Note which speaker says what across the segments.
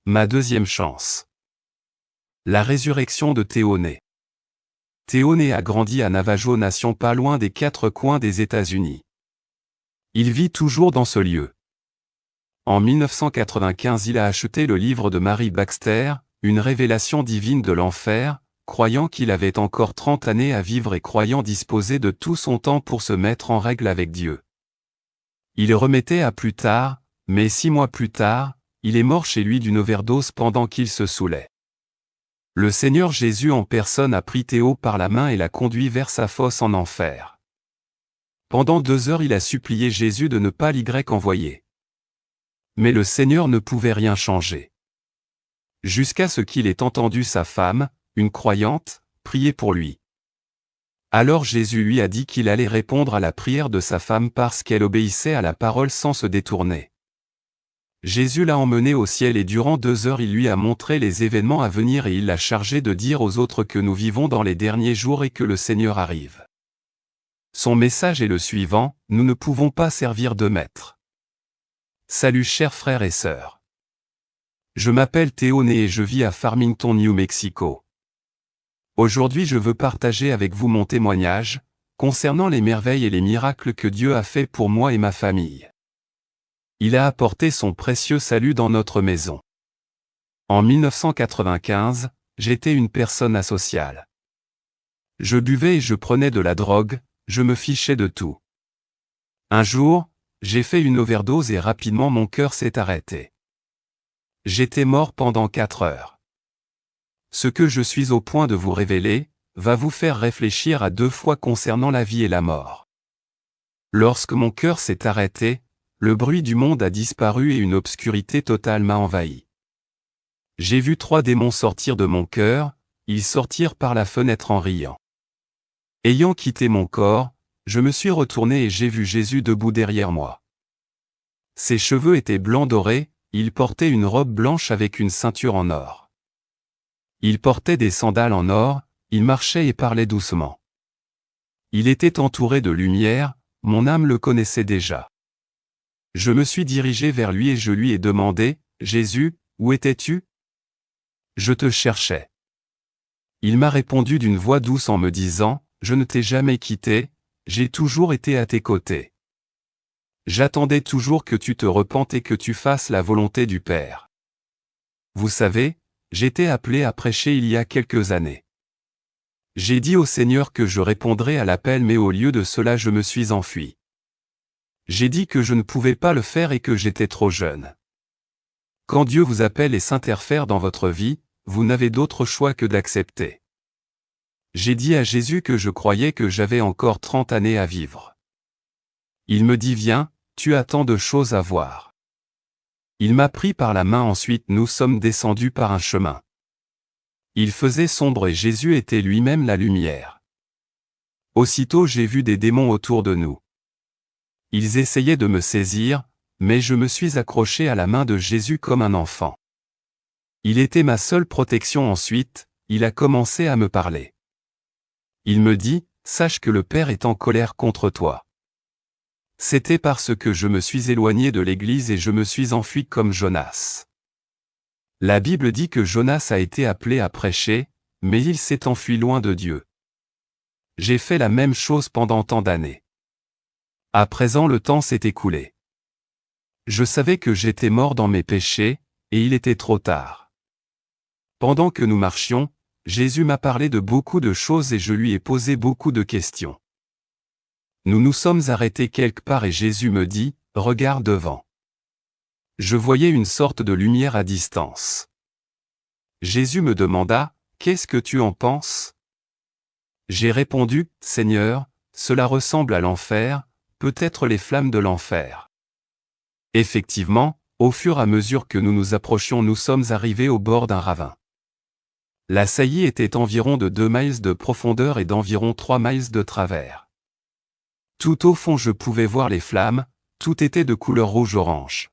Speaker 1: Ma deuxième chance. La résurrection de Théoné. Théoné a grandi à Navajo Nation, pas loin des quatre coins des États-Unis. Il vit toujours dans ce lieu. En 1995, il a acheté le livre de Mary Baxter, Une révélation divine de l'enfer, croyant qu'il avait encore 30 années à vivre et croyant disposer de tout son temps pour se mettre en règle avec Dieu. Il remettait à plus tard, mais 6 mois plus tard, il est mort chez lui d'une overdose pendant qu'il se saoulait. Le Seigneur Jésus en personne a pris Théo par la main et l'a conduit vers sa fosse en enfer. Pendant 2 heures, il a supplié Jésus de ne pas l'y envoyer. Mais le Seigneur ne pouvait rien changer. Jusqu'à ce qu'il ait entendu sa femme, une croyante, prier pour lui. Alors Jésus lui a dit qu'il allait répondre à la prière de sa femme parce qu'elle obéissait à la parole sans se détourner. Jésus l'a emmené au ciel et durant 2 heures il lui a montré les événements à venir et il l'a chargé de dire aux autres que nous vivons dans les derniers jours et que le Seigneur arrive. Son message est le suivant: nous ne pouvons pas servir de maître. Salut chers frères et sœurs. Je m'appelle Théoné et je vis à Farmington, New Mexico. Aujourd'hui je veux partager avec vous mon témoignage, concernant les merveilles et les miracles que Dieu a fait pour moi et ma famille. Il a apporté son précieux salut dans notre maison. En 1995, j'étais une personne asociale. Je buvais et je prenais de la drogue, je me fichais de tout. Un jour, j'ai fait une overdose et rapidement mon cœur s'est arrêté. J'étais mort pendant 4 heures. Ce que je suis au point de vous révéler, va vous faire réfléchir à 2 fois concernant la vie et la mort. Lorsque mon cœur s'est arrêté, le bruit du monde a disparu et une obscurité totale m'a envahi. J'ai vu 3 démons sortir de mon cœur, ils sortirent par la fenêtre en riant. Ayant quitté mon corps, je me suis retourné et j'ai vu Jésus debout derrière moi. Ses cheveux étaient blancs dorés, il portait une robe blanche avec une ceinture en or. Il portait des sandales en or, il marchait et parlait doucement. Il était entouré de lumière, mon âme le connaissait déjà. Je me suis dirigé vers lui et je lui ai demandé: Jésus, où étais-tu? Je te cherchais. Il m'a répondu d'une voix douce en me disant: je ne t'ai jamais quitté, j'ai toujours été à tes côtés. J'attendais toujours que tu te repentes et que tu fasses la volonté du Père. Vous savez, j'étais appelé à prêcher il y a quelques années. J'ai dit au Seigneur que je répondrais à l'appel mais au lieu de cela je me suis enfui. J'ai dit que je ne pouvais pas le faire et que j'étais trop jeune. Quand Dieu vous appelle et s'interfère dans votre vie, vous n'avez d'autre choix que d'accepter. J'ai dit à Jésus que je croyais que j'avais encore 30 années à vivre. Il me dit: viens, tu as tant de choses à voir. Il m'a pris par la main, ensuite nous sommes descendus par un chemin. Il faisait sombre et Jésus était lui-même la lumière. Aussitôt j'ai vu des démons autour de nous. Ils essayaient de me saisir, mais je me suis accroché à la main de Jésus comme un enfant. Il était ma seule protection. Ensuite, il a commencé à me parler. Il me dit: sache que le Père est en colère contre toi. C'était parce que je me suis éloigné de l'Église et je me suis enfui comme Jonas. La Bible dit que Jonas a été appelé à prêcher, mais il s'est enfui loin de Dieu. J'ai fait la même chose pendant tant d'années. À présent le temps s'est écoulé. Je savais que j'étais mort dans mes péchés, et il était trop tard. Pendant que nous marchions, Jésus m'a parlé de beaucoup de choses et je lui ai posé beaucoup de questions. Nous nous sommes arrêtés quelque part et Jésus me dit: regarde devant. Je voyais une sorte de lumière à distance. Jésus me demanda: qu'est-ce que tu en penses? J'ai répondu: Seigneur, cela ressemble à l'enfer, peut-être les flammes de l'enfer. Effectivement, au fur et à mesure que nous nous approchions, nous sommes arrivés au bord d'un ravin. La saillie était environ de 2 miles de profondeur et d'environ 3 miles de travers. Tout au fond je pouvais voir les flammes, tout était de couleur rouge-orange.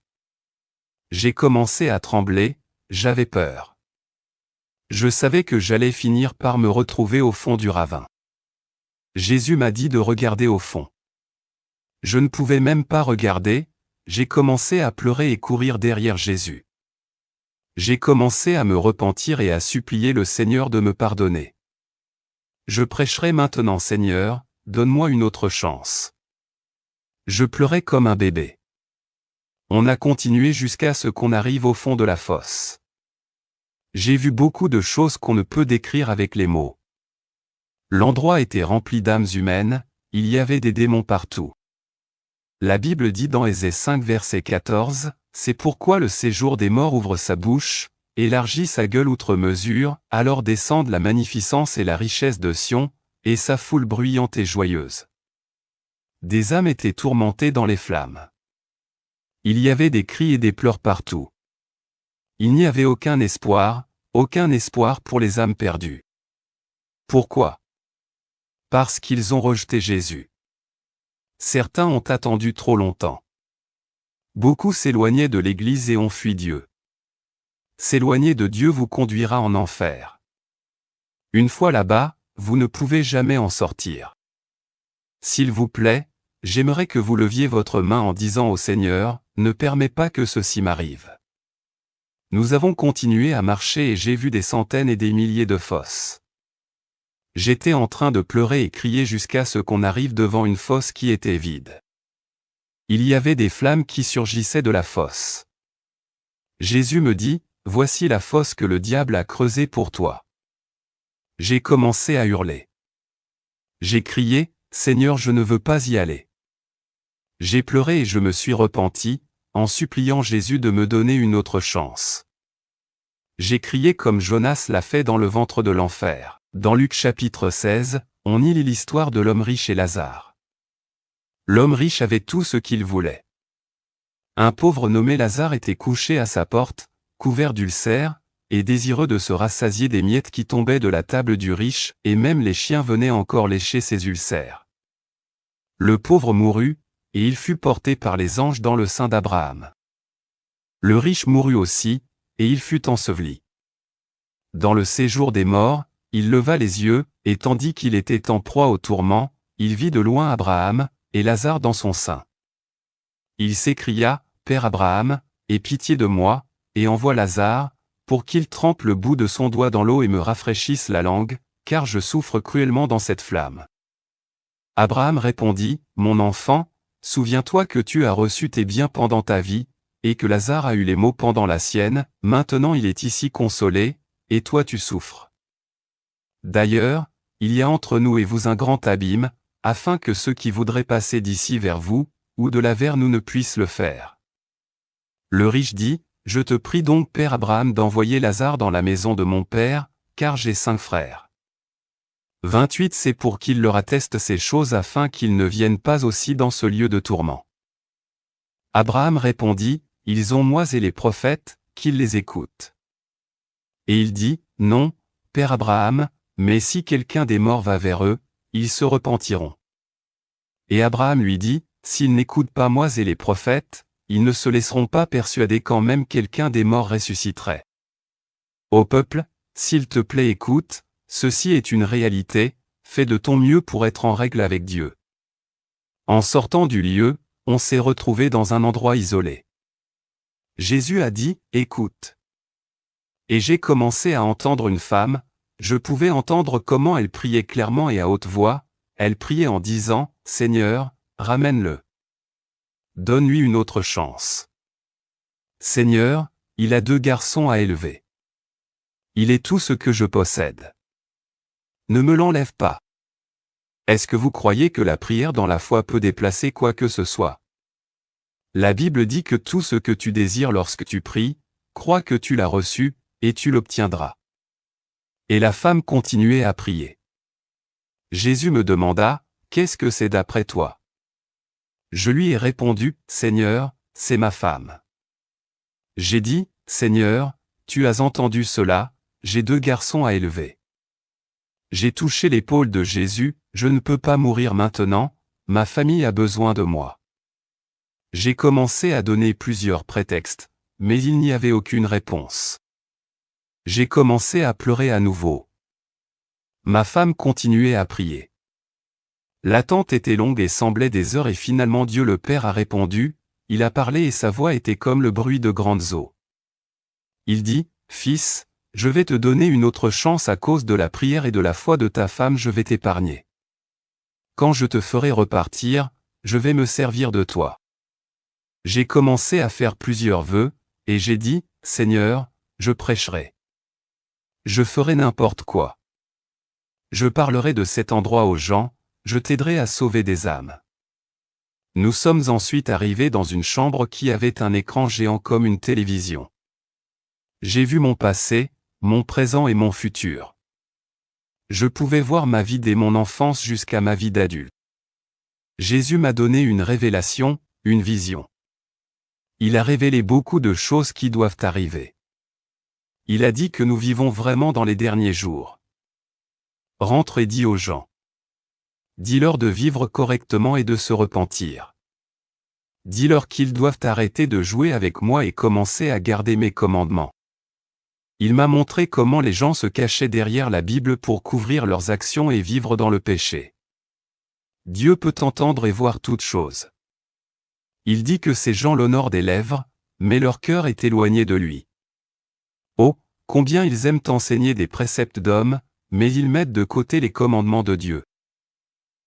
Speaker 1: J'ai commencé à trembler, j'avais peur. Je savais que j'allais finir par me retrouver au fond du ravin. Jésus m'a dit de regarder au fond. Je ne pouvais même pas regarder, j'ai commencé à pleurer et courir derrière Jésus. J'ai commencé à me repentir et à supplier le Seigneur de me pardonner. Je prêcherai maintenant, Seigneur, donne-moi une autre chance. Je pleurais comme un bébé. On a continué jusqu'à ce qu'on arrive au fond de la fosse. J'ai vu beaucoup de choses qu'on ne peut décrire avec les mots. L'endroit était rempli d'âmes humaines, il y avait des démons partout. La Bible dit dans Ésée 5 verset 14, « C'est pourquoi le séjour des morts ouvre sa bouche, élargit sa gueule outre mesure, alors descendent la magnificence et la richesse de Sion, et sa foule bruyante et joyeuse. » Des âmes étaient tourmentées dans les flammes. Il y avait des cris et des pleurs partout. Il n'y avait aucun espoir pour les âmes perdues. Pourquoi? Parce qu'ils ont rejeté Jésus. Certains ont attendu trop longtemps. Beaucoup s'éloignaient de l'Église et ont fui Dieu. S'éloigner de Dieu vous conduira en enfer. Une fois là-bas, vous ne pouvez jamais en sortir. S'il vous plaît, j'aimerais que vous leviez votre main en disant au Seigneur, « Ne permets pas que ceci m'arrive. » Nous avons continué à marcher et j'ai vu des centaines et des milliers de fosses. J'étais en train de pleurer et crier jusqu'à ce qu'on arrive devant une fosse qui était vide. Il y avait des flammes qui surgissaient de la fosse. Jésus me dit, « Voici la fosse que le diable a creusée pour toi. » J'ai commencé à hurler. J'ai crié, « Seigneur, je ne veux pas y aller. » J'ai pleuré et je me suis repenti, en suppliant Jésus de me donner une autre chance. J'ai crié comme Jonas l'a fait dans le ventre de l'enfer. Dans Luc chapitre 16, on y lit l'histoire de l'homme riche et Lazare. L'homme riche avait tout ce qu'il voulait. Un pauvre nommé Lazare était couché à sa porte, couvert d'ulcères, et désireux de se rassasier des miettes qui tombaient de la table du riche, et même les chiens venaient encore lécher ses ulcères. Le pauvre mourut, et il fut porté par les anges dans le sein d'Abraham. Le riche mourut aussi, et il fut enseveli. Dans le séjour des morts, il leva les yeux, et tandis qu'il était en proie au tourment, il vit de loin Abraham, et Lazare dans son sein. Il s'écria, « Père Abraham, aie pitié de moi, et envoie Lazare, pour qu'il trempe le bout de son doigt dans l'eau et me rafraîchisse la langue, car je souffre cruellement dans cette flamme. » Abraham répondit, « Mon enfant, souviens-toi que tu as reçu tes biens pendant ta vie, et que Lazare a eu les maux pendant la sienne, maintenant il est ici consolé, et toi tu souffres. D'ailleurs, il y a entre nous et vous un grand abîme, afin que ceux qui voudraient passer d'ici vers vous, ou de là vers nous ne puissent le faire. » Le riche dit, « Je te prie donc, Père Abraham, d'envoyer Lazare dans la maison de mon père, car j'ai 5 frères. 28 C'est pour qu'il leur atteste ces choses afin qu'ils ne viennent pas aussi dans ce lieu de tourment. » Abraham répondit, « Ils ont moi et les prophètes, qu'ils les écoutent. » Et il dit, « Non, Père Abraham, mais si quelqu'un des morts va vers eux, ils se repentiront. » Et Abraham lui dit, « S'ils n'écoutent pas moi et les prophètes, ils ne se laisseront pas persuader quand même quelqu'un des morts ressusciterait. Ô peuple, s'il te plaît écoute, ceci est une réalité, fais de ton mieux pour être en règle avec Dieu. » En sortant du lieu, on s'est retrouvé dans un endroit isolé. Jésus a dit, « Écoute. » Et j'ai commencé à entendre une femme, je pouvais entendre comment elle priait clairement et à haute voix, elle priait en disant, « Seigneur, ramène-le. Donne-lui une autre chance. Seigneur, il a 2 garçons à élever. Il est tout ce que je possède. Ne me l'enlève pas. » Est-ce que vous croyez que la prière dans la foi peut déplacer quoi que ce soit? La Bible dit que tout ce que tu désires lorsque tu pries, crois que tu l'as reçu, et tu l'obtiendras. Et la femme continuait à prier. Jésus me demanda, « Qu'est-ce que c'est d'après toi? » Je lui ai répondu, « Seigneur, c'est ma femme. » J'ai dit, « Seigneur, tu as entendu cela, j'ai 2 garçons à élever. » J'ai touché l'épaule de Jésus, « Je ne peux pas mourir maintenant, ma famille a besoin de moi. » J'ai commencé à donner plusieurs prétextes, mais il n'y avait aucune réponse. J'ai commencé à pleurer à nouveau. Ma femme continuait à prier. L'attente était longue et semblait des heures et finalement Dieu le Père a répondu, il a parlé et sa voix était comme le bruit de grandes eaux. Il dit, « Fils, je vais te donner une autre chance à cause de la prière et de la foi de ta femme, je vais t'épargner. Quand je te ferai repartir, je vais me servir de toi. » J'ai commencé à faire plusieurs vœux, et j'ai dit, « Seigneur, je prêcherai. Je ferai n'importe quoi. Je parlerai de cet endroit aux gens, je t'aiderai à sauver des âmes. » Nous sommes ensuite arrivés dans une chambre qui avait un écran géant comme une télévision. J'ai vu mon passé, mon présent et mon futur. Je pouvais voir ma vie dès mon enfance jusqu'à ma vie d'adulte. Jésus m'a donné une révélation, une vision. Il a révélé beaucoup de choses qui doivent arriver. Il a dit que nous vivons vraiment dans les derniers jours. Rentre et dis aux gens. Dis-leur de vivre correctement et de se repentir. Dis-leur qu'ils doivent arrêter de jouer avec moi et commencer à garder mes commandements. Il m'a montré comment les gens se cachaient derrière la Bible pour couvrir leurs actions et vivre dans le péché. Dieu peut entendre et voir toutes choses. Il dit que ces gens l'honorent des lèvres, mais leur cœur est éloigné de lui. Oh, combien ils aiment enseigner des préceptes d'hommes, mais ils mettent de côté les commandements de Dieu.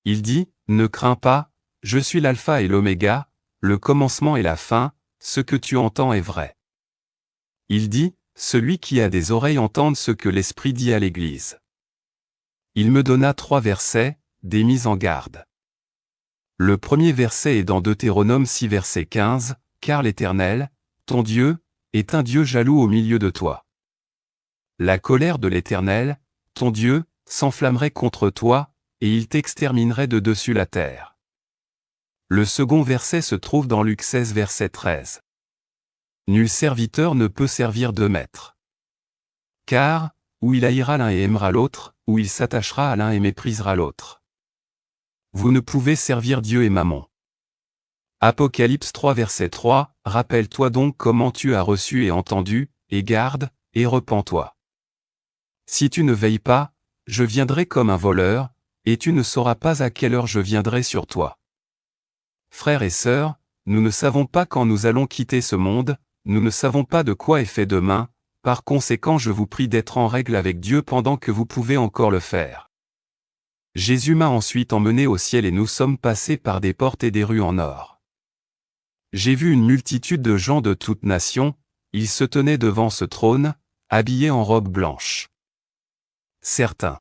Speaker 1: Il dit, « Ne crains pas, je suis l'alpha et l'oméga, le commencement et la fin, ce que tu entends est vrai. » Il dit, « Celui qui a des oreilles entende ce que l'Esprit dit à l'Église. » Il me donna 3 versets, des mises en garde. Le premier verset est dans Deutéronome 6 verset 15, « Car l'Éternel, ton Dieu, est un Dieu jaloux au milieu de toi. La colère de l'Éternel, ton Dieu, s'enflammerait contre toi, et il t'exterminerait de dessus la terre. » Le second verset se trouve dans Luc 16 verset 13. Nul serviteur ne peut servir 2 maîtres. Car, ou il haïra l'un et aimera l'autre, ou il s'attachera à l'un et méprisera l'autre. Vous ne pouvez servir Dieu et Mammon. Apocalypse 3 verset 3, rappelle-toi donc comment tu as reçu et entendu, et garde, et repens-toi. Si tu ne veilles pas, je viendrai comme un voleur, et tu ne sauras pas à quelle heure je viendrai sur toi. Frères et sœurs, nous ne savons pas quand nous allons quitter ce monde, nous ne savons pas de quoi est fait demain, par conséquent je vous prie d'être en règle avec Dieu pendant que vous pouvez encore le faire. Jésus m'a ensuite emmené au ciel et nous sommes passés par des portes et des rues en or. J'ai vu une multitude de gens de toutes nations, ils se tenaient devant ce trône, habillés en robes blanches. Certains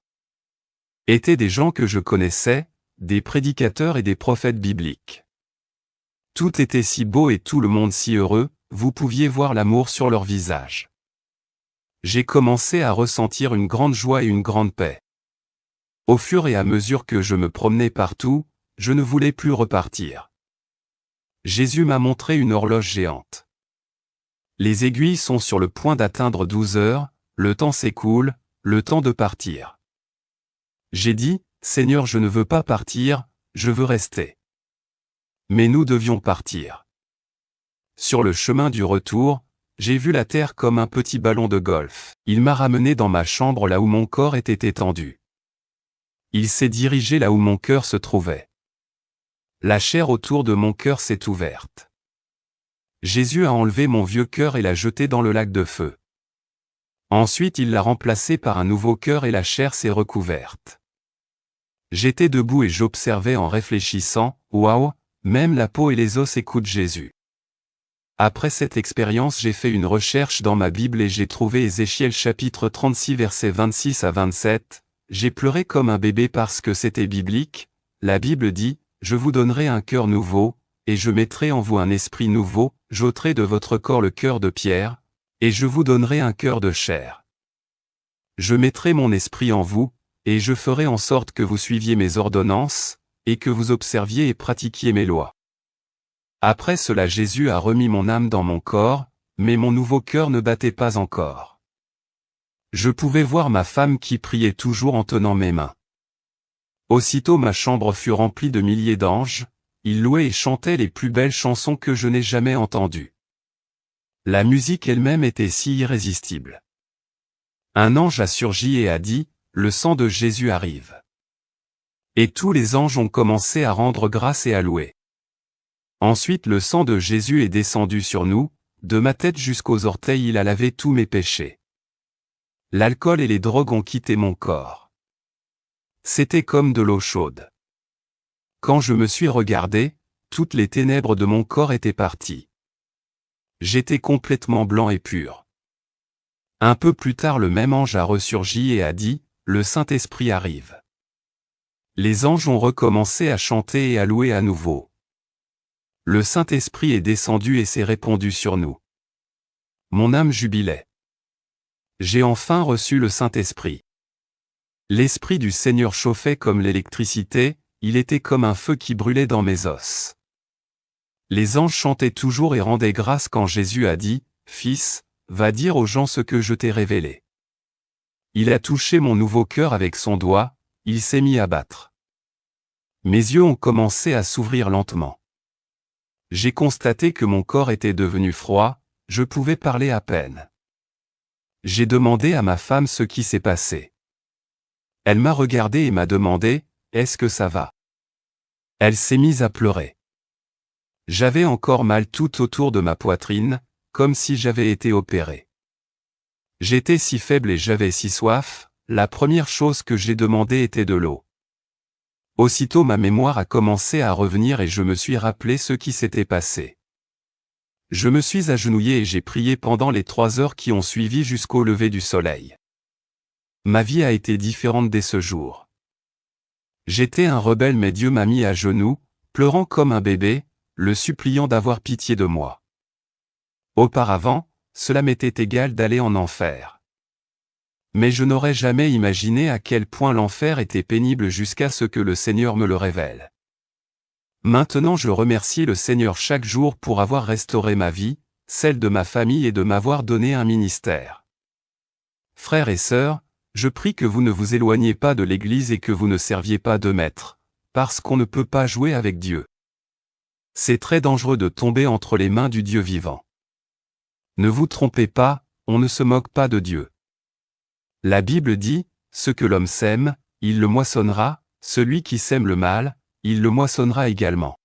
Speaker 1: étaient des gens que je connaissais, des prédicateurs et des prophètes bibliques. Tout était si beau et tout le monde si heureux, vous pouviez voir l'amour sur leur visage. J'ai commencé à ressentir une grande joie et une grande paix. Au fur et à mesure que je me promenais partout, je ne voulais plus repartir. Jésus m'a montré une horloge géante. Les aiguilles sont sur le point d'atteindre 12 heures, le temps s'écoule, le temps de partir. J'ai dit, « Seigneur, je ne veux pas partir, je veux rester. » Mais nous devions partir. Sur le chemin du retour, j'ai vu la terre comme un petit ballon de golf. Il m'a ramené dans ma chambre là où mon corps était étendu. Il s'est dirigé là où mon cœur se trouvait. La chair autour de mon cœur s'est ouverte. Jésus a enlevé mon vieux cœur et l'a jeté dans le lac de feu. Ensuite il l'a remplacé par un nouveau cœur et la chair s'est recouverte. J'étais debout et j'observais en réfléchissant, « Waouh, même la peau et les os écoutent Jésus. » Après cette expérience j'ai fait une recherche dans ma Bible et j'ai trouvé Ézéchiel chapitre 36 versets 26 à 27, j'ai pleuré comme un bébé parce que c'était biblique, la Bible dit, « Je vous donnerai un cœur nouveau, et je mettrai en vous un esprit nouveau, j'ôterai de votre corps le cœur de pierre, et je vous donnerai un cœur de chair. Je mettrai mon esprit en vous, et je ferai en sorte que vous suiviez mes ordonnances, et que vous observiez et pratiquiez mes lois. » Après cela Jésus a remis mon âme dans mon corps, mais mon nouveau cœur ne battait pas encore. Je pouvais voir ma femme qui priait toujours en tenant mes mains. Aussitôt ma chambre fut remplie de milliers d'anges, ils louaient et chantaient les plus belles chansons que je n'ai jamais entendues. La musique elle-même était si irrésistible. Un ange a surgi et a dit, « Le sang de Jésus arrive. » Et tous les anges ont commencé à rendre grâce et à louer. Ensuite le sang de Jésus est descendu sur nous, de ma tête jusqu'aux orteils il a lavé tous mes péchés. L'alcool et les drogues ont quitté mon corps. C'était comme de l'eau chaude. Quand je me suis regardé, toutes les ténèbres de mon corps étaient parties. J'étais complètement blanc et pur. Un peu plus tard le même ange a ressurgi et a dit, « Le Saint-Esprit arrive. » Les anges ont recommencé à chanter et à louer à nouveau. Le Saint-Esprit est descendu et s'est répandu sur nous. Mon âme jubilait. J'ai enfin reçu le Saint-Esprit. L'Esprit du Seigneur chauffait comme l'électricité, il était comme un feu qui brûlait dans mes os. Les anges chantaient toujours et rendaient grâce quand Jésus a dit, « Fils, va dire aux gens ce que je t'ai révélé. » Il a touché mon nouveau cœur avec son doigt, il s'est mis à battre. Mes yeux ont commencé à s'ouvrir lentement. J'ai constaté que mon corps était devenu froid, je pouvais parler à peine. J'ai demandé à ma femme ce qui s'est passé. Elle m'a regardé et m'a demandé, « Est-ce que ça va ?» Elle s'est mise à pleurer. J'avais encore mal tout autour de ma poitrine, comme si j'avais été opéré. J'étais si faible et j'avais si soif, la première chose que j'ai demandé était de l'eau. Aussitôt ma mémoire a commencé à revenir et je me suis rappelé ce qui s'était passé. Je me suis agenouillé et j'ai prié pendant les 3 heures qui ont suivi jusqu'au lever du soleil. Ma vie a été différente dès ce jour. J'étais un rebelle mais Dieu m'a mis à genoux, pleurant comme un bébé, le suppliant d'avoir pitié de moi. Auparavant, cela m'était égal d'aller en enfer. Mais je n'aurais jamais imaginé à quel point l'enfer était pénible jusqu'à ce que le Seigneur me le révèle. Maintenant je remercie le Seigneur chaque jour pour avoir restauré ma vie, celle de ma famille et de m'avoir donné un ministère. Frères et sœurs, je prie que vous ne vous éloigniez pas de l'Église et que vous ne serviez pas de maître, parce qu'on ne peut pas jouer avec Dieu. C'est très dangereux de tomber entre les mains du Dieu vivant. Ne vous trompez pas, on ne se moque pas de Dieu. La Bible dit, « Ce que l'homme sème, il le moissonnera, celui qui sème le mal, il le moissonnera également. »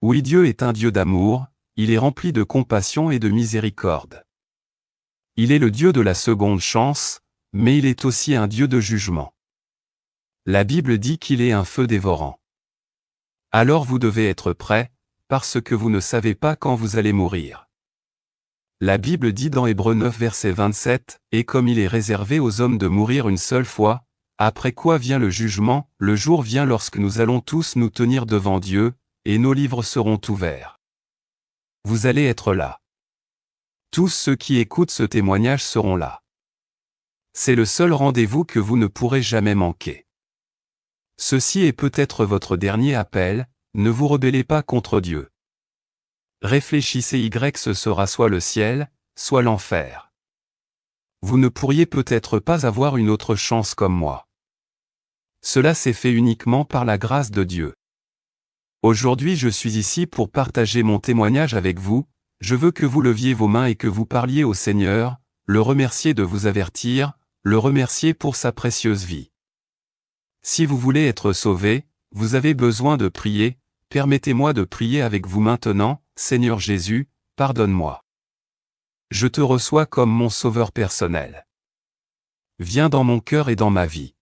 Speaker 1: Oui, Dieu est un Dieu d'amour, il est rempli de compassion et de miséricorde. Il est le Dieu de la seconde chance, mais il est aussi un Dieu de jugement. La Bible dit qu'il est un feu dévorant. Alors vous devez être prêts, parce que vous ne savez pas quand vous allez mourir. La Bible dit dans Hébreux 9 verset 27, « Et comme il est réservé aux hommes de mourir une seule fois, après quoi vient le jugement, le jour vient lorsque nous allons tous nous tenir devant Dieu, et nos livres seront ouverts. » Vous allez être là. Tous ceux qui écoutent ce témoignage seront là. C'est le seul rendez-vous que vous ne pourrez jamais manquer. Ceci est peut-être votre dernier appel, ne vous rebellez pas contre Dieu. Réfléchissez ce sera soit le ciel, soit l'enfer. Vous ne pourriez peut-être pas avoir une autre chance comme moi. Cela s'est fait uniquement par la grâce de Dieu. Aujourd'hui je suis ici pour partager mon témoignage avec vous, je veux que vous leviez vos mains et que vous parliez au Seigneur, le remercier de vous avertir, le remercier pour sa précieuse vie. Si vous voulez être sauvé, vous avez besoin de prier, permettez-moi de prier avec vous maintenant, Seigneur Jésus, pardonne-moi. Je te reçois comme mon sauveur personnel. Viens dans mon cœur et dans ma vie.